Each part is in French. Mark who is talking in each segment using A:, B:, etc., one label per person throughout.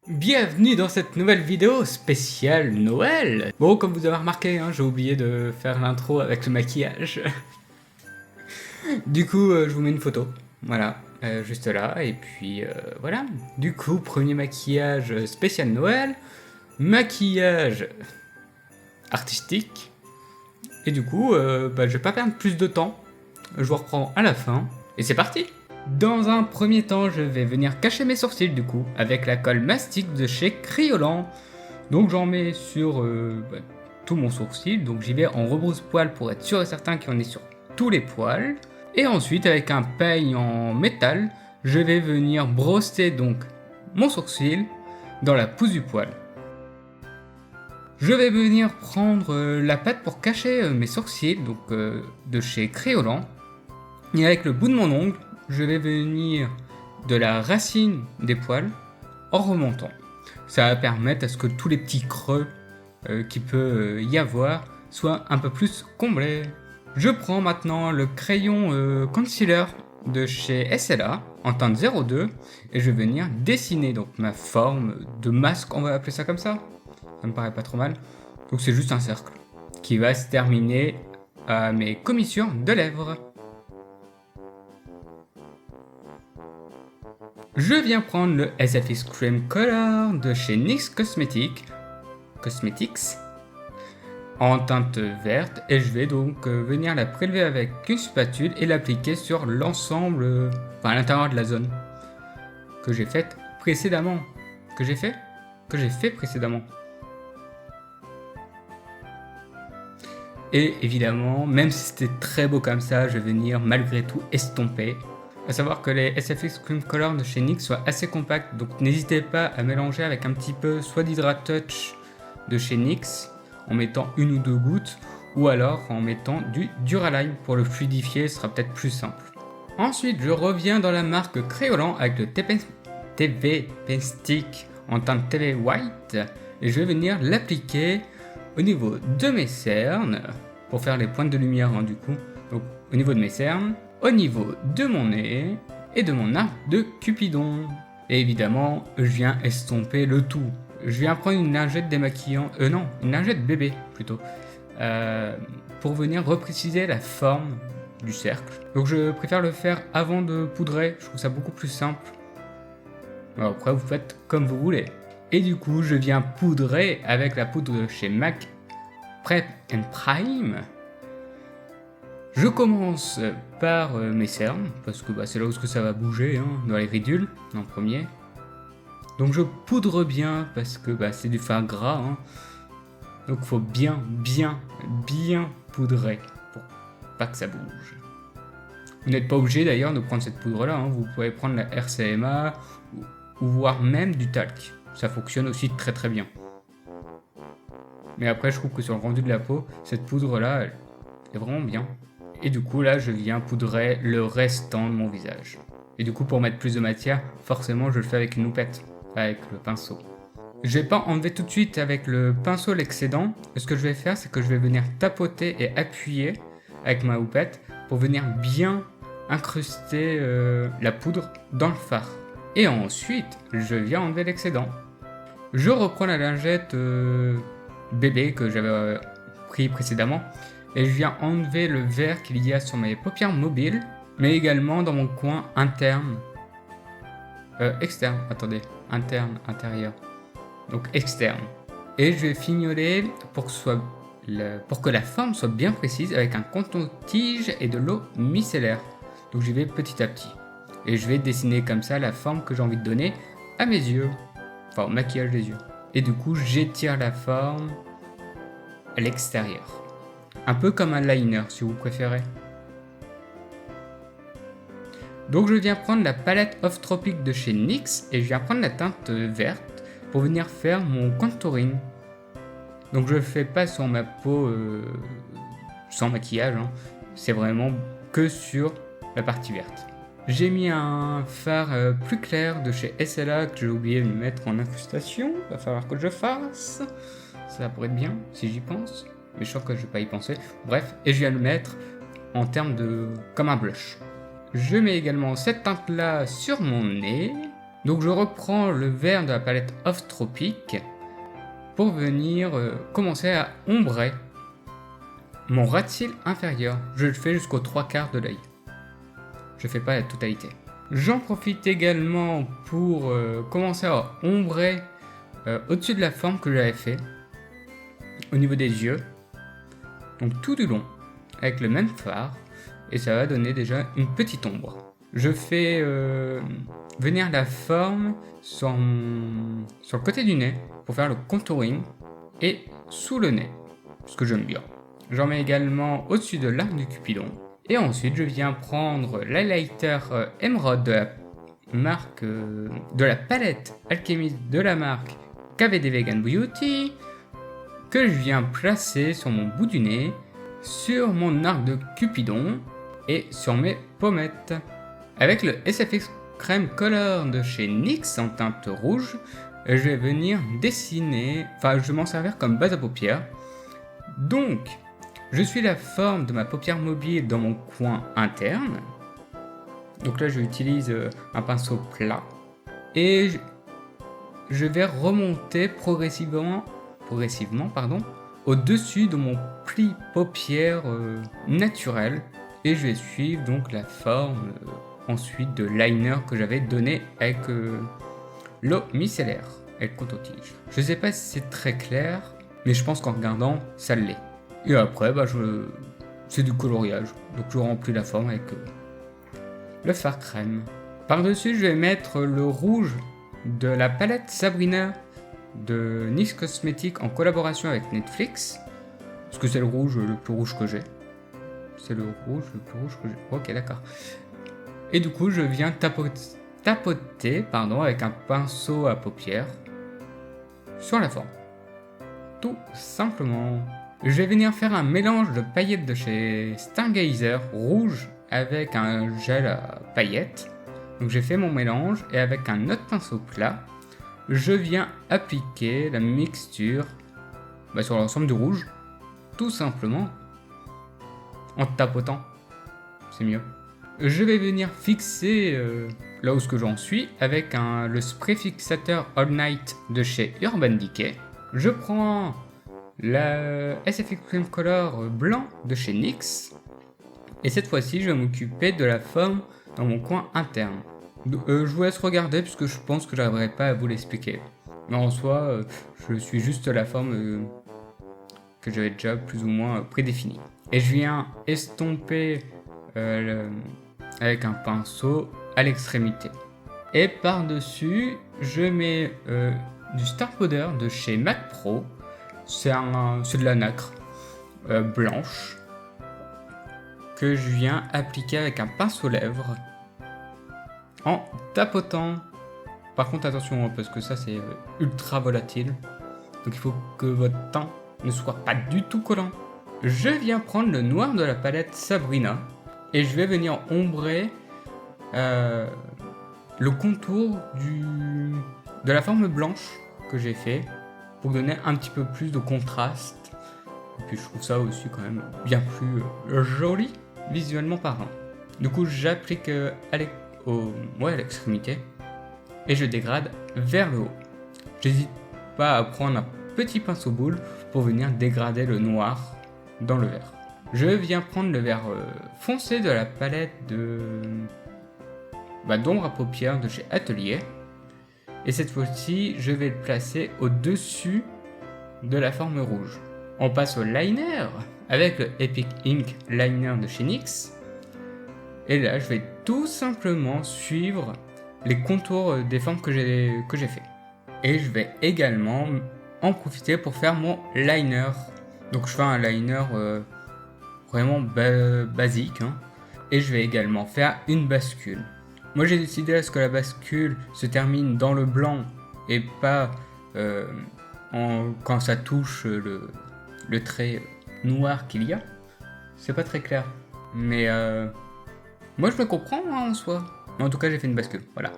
A: Bienvenue dans cette nouvelle vidéo spéciale Noël. Bon, comme vous avez remarqué, j'ai oublié de faire l'intro avec le maquillage. Du coup, je vous mets une photo. Voilà, juste là. Et puis, voilà. Du coup, premier maquillage spécial Noël. Maquillage artistique. Et du coup, je vais pas perdre plus de temps. Je vous reprends à la fin. Et c'est parti! Dans un premier temps, je vais venir cacher mes sourcils du coup, avec la colle mastic de chez Kryolan. Donc j'en mets sur tout mon sourcil, donc j'y vais en rebrousse-poil pour être sûr et certain qu'il y en ait sur tous les poils. Et ensuite, avec un peigne en métal, je vais venir brosser donc mon sourcil dans la pousse du poil. Je vais venir prendre la pâte pour cacher mes sourcils, donc de chez Kryolan. Et avec le bout de mon ongle, je vais venir de la racine des poils en remontant. Ça va permettre à ce que tous les petits creux qu'il peut y avoir soient un peu plus comblés. Je prends maintenant le crayon concealer de chez SLA en teinte 02 et je vais venir dessiner donc ma forme de masque, on va appeler ça comme ça. Ça me paraît pas trop mal. Donc c'est juste un cercle qui va se terminer à mes commissures de lèvres. Je viens prendre le SFX Cream Color de chez NYX Cosmetics en teinte verte et je vais donc venir la prélever avec une spatule et l'appliquer sur l'ensemble, à l'intérieur de la zone que j'ai faite précédemment. Que j'ai fait précédemment. Et évidemment, même si c'était très beau comme ça, je vais venir malgré tout estomper. A savoir que les SFX Cream Color de chez NYX sont assez compacts, donc n'hésitez pas à mélanger avec un petit peu soit d'Hydra Touch de chez NYX en mettant une ou deux gouttes, ou alors en mettant du Duraline pour le fluidifier, ce sera peut-être plus simple. Ensuite, je reviens dans la marque Kryolan avec le TV Pen Stick en teinte TV White et je vais venir l'appliquer au niveau de mes cernes pour faire les pointes de lumière du coup. Donc au niveau de mes cernes, au niveau de mon nez et de mon arc de Cupidon. Et évidemment, je viens estomper le tout. Je viens prendre une lingette démaquillant, une lingette bébé plutôt, pour venir repréciser la forme du cercle. Donc je préfère le faire avant de poudrer, je trouve ça beaucoup plus simple. Alors après, vous faites comme vous voulez. Et du coup, je viens poudrer avec la poudre de chez MAC Prep and Prime. Je commence par mes cernes, parce que c'est là où ça va bouger, dans les ridules, en premier. Donc je poudre bien, parce que c'est du fin gras. Donc il faut bien poudrer, pour pas que ça bouge. Vous n'êtes pas obligé d'ailleurs de prendre cette poudre-là, vous pouvez prendre la RCMA, ou voire même du talc. Ça fonctionne aussi très très bien. Mais après je trouve que sur le rendu de la peau, cette poudre-là, elle est vraiment bien. Et du coup là je viens poudrer le restant de mon visage. Et du coup pour mettre plus de matière, forcément je le fais avec une houppette, avec le pinceau. Je vais pas enlever tout de suite avec le pinceau l'excédent. Ce que je vais faire, c'est que je vais venir tapoter et appuyer avec ma houppette pour venir bien incruster la poudre dans le fard. Et ensuite je viens enlever l'excédent. Je reprends la lingette bébé que j'avais pris précédemment. Et je viens enlever le vert qu'il y a sur mes paupières mobiles, mais également dans mon coin interne. Externe, attendez. Interne, intérieur. Donc externe. Et je vais fignoler pour que la forme soit bien précise avec un coton-tige et de l'eau micellaire. Donc j'y vais petit à petit. Et je vais dessiner comme ça la forme que j'ai envie de donner à mes yeux. Enfin, au maquillage des yeux. Et du coup, j'étire la forme à l'extérieur. Un peu comme un liner si vous préférez. Donc je viens prendre la palette Off Tropic de chez NYX et je viens prendre la teinte verte pour venir faire mon contouring. Donc je le fais pas sur ma peau sans maquillage, c'est vraiment que sur la partie verte. J'ai mis un fard plus clair de chez SLA que j'ai oublié de mettre en incrustation, va falloir que je fasse. Ça pourrait être bien si j'y pense. Mais je suis sûr que je vais pas y penser. Bref, et je viens le mettre en termes de comme un blush. Je mets également cette teinte là sur mon nez, Donc je reprends le vert de la palette Off Tropic pour venir commencer à ombrer mon ras de cils inférieur. Je le fais jusqu'aux 3/4 de l'œil. Je fais pas la totalité. J'en profite également pour commencer à ombrer au-dessus de la forme que j'avais fait, au niveau des yeux. Donc tout du long, avec le même fard, et ça va donner déjà une petite ombre. Je fais venir la forme sur le côté du nez pour faire le contouring et sous le nez, ce que j'aime bien. J'en mets également au-dessus de l'arc du Cupidon. Et ensuite, je viens prendre l'highlighter Emerald de la marque, de la palette Alchemist de la marque KVD Vegan Beauty, que je viens placer sur mon bout du nez, sur mon arc de Cupidon et sur mes pommettes. Avec le SFX Crème Color de chez NYX en teinte rouge, je vais venir dessiner, je vais m'en servir comme base à paupières. Donc, je suis la forme de ma paupière mobile dans mon coin interne. Donc là, j'utilise un pinceau plat. Et je vais remonter progressivement, au-dessus de mon pli paupière naturel. Et je vais suivre donc la forme ensuite de liner que j'avais donné avec l'eau micellaire, avec coton-tige. Je sais pas si c'est très clair, mais je pense qu'en regardant, ça l'est. Et après, c'est du coloriage. Donc je remplis la forme avec le fard crème. Par-dessus, je vais mettre le rouge de la palette Sabrina de NYX Cosmetics en collaboration avec Netflix. Parce que c'est le rouge le plus rouge que j'ai. C'est le rouge le plus rouge que j'ai. Ok, d'accord. Et du coup, je viens tapoter avec un pinceau à paupières sur la forme. Tout simplement. Je vais venir faire un mélange de paillettes de chez Stargazer rouge avec un gel à paillettes. Donc j'ai fait mon mélange et avec un autre pinceau plat, je viens appliquer la mixture sur l'ensemble du rouge, tout simplement, en tapotant. C'est mieux. Je vais venir fixer là où j'en suis avec le spray fixateur All Night de chez Urban Decay. Je prends la SFX Cream Color blanc de chez NYX. Et cette fois-ci, je vais m'occuper de la forme dans mon coin interne. Je vous laisse regarder puisque je pense que j'arriverai pas à vous l'expliquer. Mais en soi, je suis juste la forme que j'avais déjà plus ou moins prédéfinie. Et je viens estomper avec un pinceau à l'extrémité. Et par-dessus, je mets du Star Powder de chez MAC Pro. C'est de la nacre blanche que je viens appliquer avec un pinceau lèvres en tapotant. Par contre, attention, parce que ça c'est ultra volatile. Donc il faut que votre teint ne soit pas du tout collant. Je viens prendre le noir de la palette Sabrina et je vais venir ombrer le contour de la forme blanche que j'ai fait pour donner un petit peu plus de contraste. Et puis je trouve ça aussi quand même bien plus joli visuellement parlant. Du coup j'applique à l'extrémité et je dégrade vers le haut. J'hésite pas à prendre un petit pinceau boule pour venir dégrader le noir dans le vert. Je viens prendre le vert foncé de la palette d'ombre à paupières de chez Atelier. Et cette fois-ci, je vais le placer au-dessus de la forme rouge. On passe au liner avec le Epic Ink Liner de chez NYX. Et là, je vais tout simplement suivre les contours des formes que j'ai fait. Et je vais également en profiter pour faire mon liner. Donc je fais un liner vraiment basique. Et je vais également faire une bascule. Moi j'ai décidé à ce que la bascule se termine dans le blanc et pas quand ça touche le trait noir qu'il y a. C'est pas très clair. Mais moi je me comprends en soi. Mais en tout cas j'ai fait une bascule. Voilà.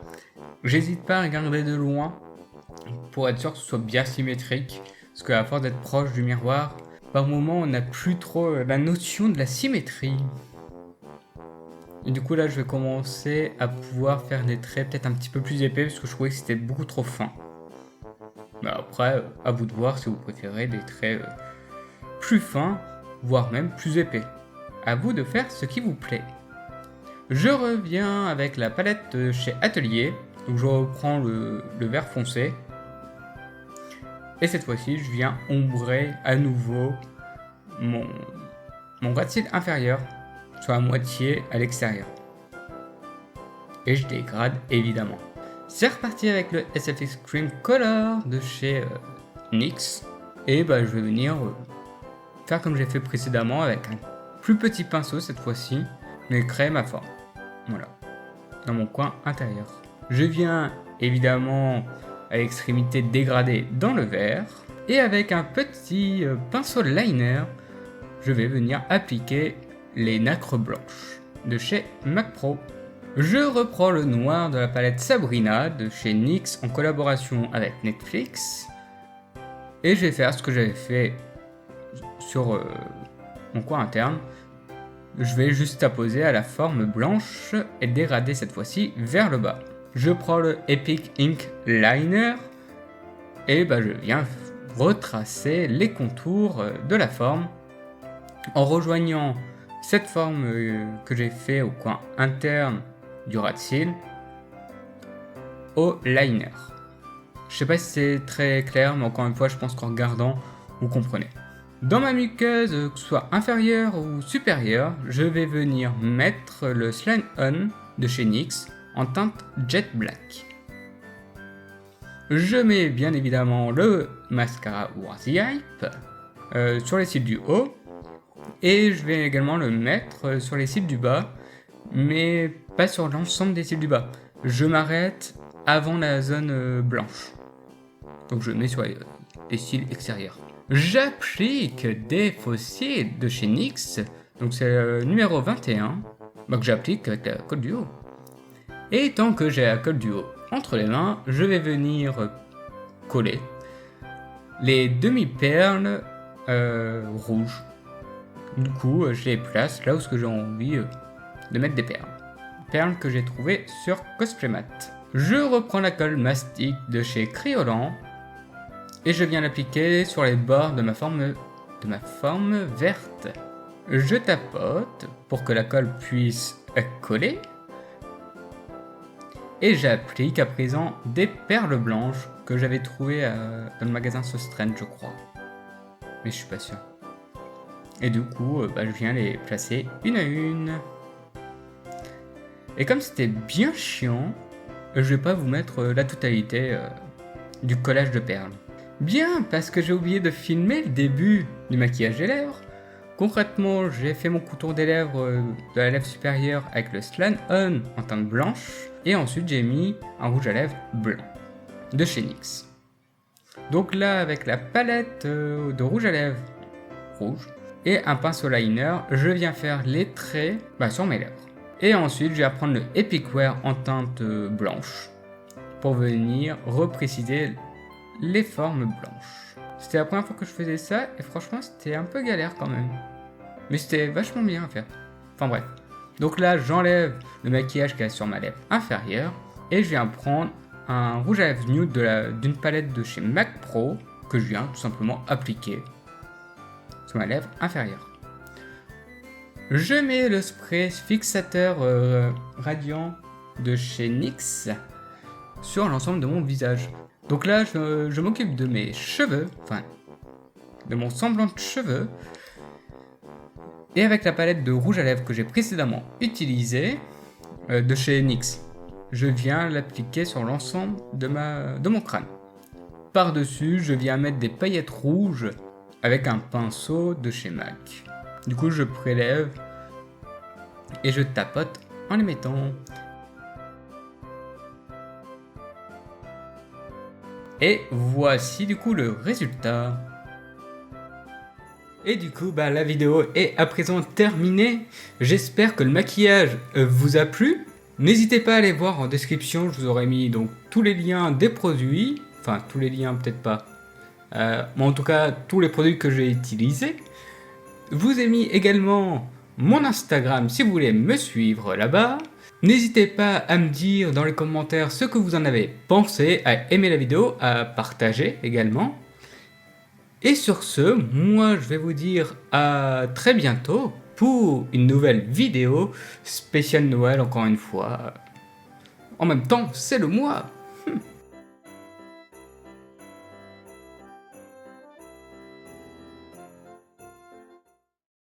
A: J'hésite pas à regarder de loin pour être sûr que ce soit bien symétrique. Parce qu'à force d'être proche du miroir, par moment on n'a plus trop la notion de la symétrie. Et du coup là je vais commencer à pouvoir faire des traits peut-être un petit peu plus épais parce que je trouvais que c'était beaucoup trop fin. Mais après, à vous de voir si vous préférez des traits plus fins, voire même plus épais. À vous de faire ce qui vous plaît. Je reviens avec la palette chez Atelier, donc je reprends le vert foncé. Et cette fois-ci, je viens ombrer à nouveau mon gratte-ciel inférieur, soit à moitié à l'extérieur. Et je dégrade évidemment. C'est reparti avec le SFX Cream Color de chez NYX. Et je vais venir faire comme j'ai fait précédemment avec un plus petit pinceau cette fois-ci, mais créer ma forme. Voilà, dans mon coin intérieur. Je viens évidemment à l'extrémité dégradée dans le vert. Et avec un petit pinceau liner, je vais venir appliquer les nacres blanches de chez Mac Pro. Je reprends le noir de la palette Sabrina de chez NYX en collaboration avec Netflix. Et je vais faire ce que j'avais fait sur mon coin interne. Je vais juste apposer à la forme blanche et dégrader cette fois-ci vers le bas. Je prends le Epic Ink Liner et je viens retracer les contours de la forme en rejoignant cette forme que j'ai fait au coin interne du ras de cils au liner. Je sais pas si c'est très clair, mais encore une fois, je pense qu'en regardant, vous comprenez. Dans ma muqueuse, que ce soit inférieure ou supérieure, je vais venir mettre le Slime On de chez NYX en teinte Jet Black. Je mets bien évidemment le mascara Worthy Hype sur les cils du haut et je vais également le mettre sur les cils du bas, mais pas sur l'ensemble des cils du bas. Je m'arrête avant la zone blanche, donc je le mets sur les cils extérieurs. J'applique des faux cils de chez NYX, donc c'est le numéro 21, que j'applique avec la colle du haut. Et tant que j'ai la colle du haut entre les mains, je vais venir coller les demi-perles rouges. Du coup, je les place là où j'ai envie de mettre des perles. Perles que j'ai trouvées sur Cosplaymat. Je reprends la colle mastic de chez Kryolan et je viens l'appliquer sur les bords de ma forme verte. Je tapote pour que la colle puisse coller. Et j'applique à présent des perles blanches que j'avais trouvées dans le magasin Sostrand, je crois. Mais je suis pas sûr. Et du coup, je viens les placer une à une. Et comme c'était bien chiant, je vais pas vous mettre la totalité du collage de perles. Bien, parce que j'ai oublié de filmer le début du maquillage des lèvres. Concrètement, j'ai fait mon contour des lèvres de la lèvre supérieure avec le Slime On en teinte blanche. Et ensuite, j'ai mis un rouge à lèvres blanc de chez NYX. Donc là, avec la palette de rouge à lèvres rouge et un pinceau liner, je viens faire les traits sur mes lèvres. Et ensuite, je vais prendre le Epic Wear en teinte blanche pour venir repréciser les formes blanches. C'était la première fois que je faisais ça et franchement, c'était un peu galère quand même. Mais c'était vachement bien à faire. Enfin bref. Donc là, j'enlève le maquillage qu'il y a sur ma lèvre inférieure et je viens prendre un rouge à lèvres nude d'une palette de chez Mac Pro que je viens tout simplement appliquer sur ma lèvre inférieure. Je mets le spray fixateur radiant de chez NYX sur l'ensemble de mon visage. Donc là, je m'occupe de mes cheveux, enfin de mon semblant de cheveux. Et avec la palette de rouge à lèvres que j'ai précédemment utilisée de chez NYX, je viens l'appliquer sur l'ensemble de mon crâne. Par-dessus, je viens mettre des paillettes rouges avec un pinceau de chez MAC. Du coup, je prélève et je tapote en les mettant. Et voici du coup le résultat. Et du coup, la vidéo est à présent terminée. J'espère que le maquillage vous a plu. N'hésitez pas à aller voir en description, je vous aurai mis donc tous les liens des produits. Enfin, tous les liens peut-être pas. Mais en tout cas, tous les produits que j'ai utilisés. Je vous ai mis également mon Instagram si vous voulez me suivre là-bas. N'hésitez pas à me dire dans les commentaires ce que vous en avez pensé, à aimer la vidéo, à partager également. Et sur ce, moi je vais vous dire à très bientôt pour une nouvelle vidéo spéciale Noël encore une fois. En même temps, c'est le mois.